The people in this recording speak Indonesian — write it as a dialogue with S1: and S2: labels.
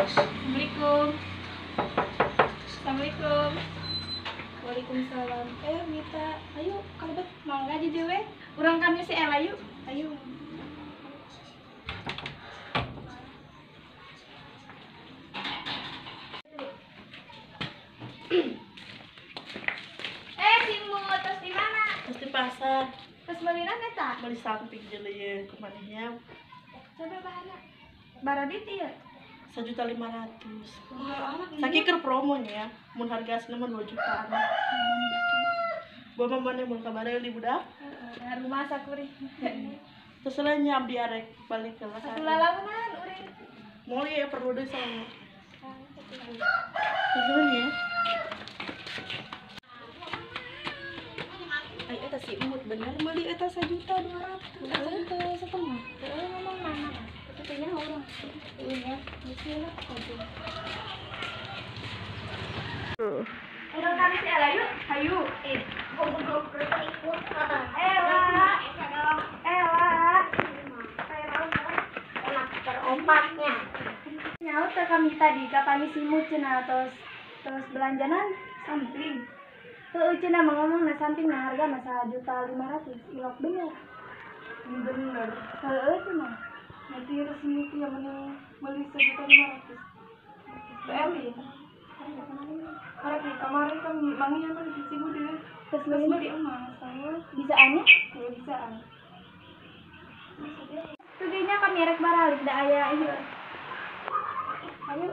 S1: Assalamualaikum. Assalamualaikum. Waalaikumsalam. Mita, ayo kalebet mau ngaji dewe. Urang kami si Ella yuk. Ayo. Simut, terus di mana?
S2: Terus di pasar.
S1: Terus beli nana tak?
S2: Beli samping jadi kemana?
S1: Coba bahana. Baraditi ya?
S2: 1.500.000.
S1: Anak
S2: Saking keur promonya, mun harga asli mah 2 jutaan. Bawa mana mun kabarnya di budak?
S1: Dengan rumah sakuri.
S2: Terus lainnya abdi arek balik ke
S1: Satu lalawanan urang.
S2: Mau ya perlu deh sama. Terus ya.
S1: Ay, eta si Imut bener beli eta 1.200.000. Eta 1,5. Ngomong mana? Katanya orang. Iya, bismillah. Udah kami si Ella yuk. Ayo. Ompaknya. Nyaut ke kami tadi kapan simut cenah terus belanjanan samping. Tuh cenah ngomong na samping na harga na 1.500.000. Ilok bener.
S2: Bener.
S1: Cenah. Nanti resmi itu yang beli 1.500.000. Beli. Karena kemarin kan mangian kan di Cibudut. Terus beli emas. Bisaannya? Ya bisaan. Tuginya kami rek baralik da aya ieu. Ayo.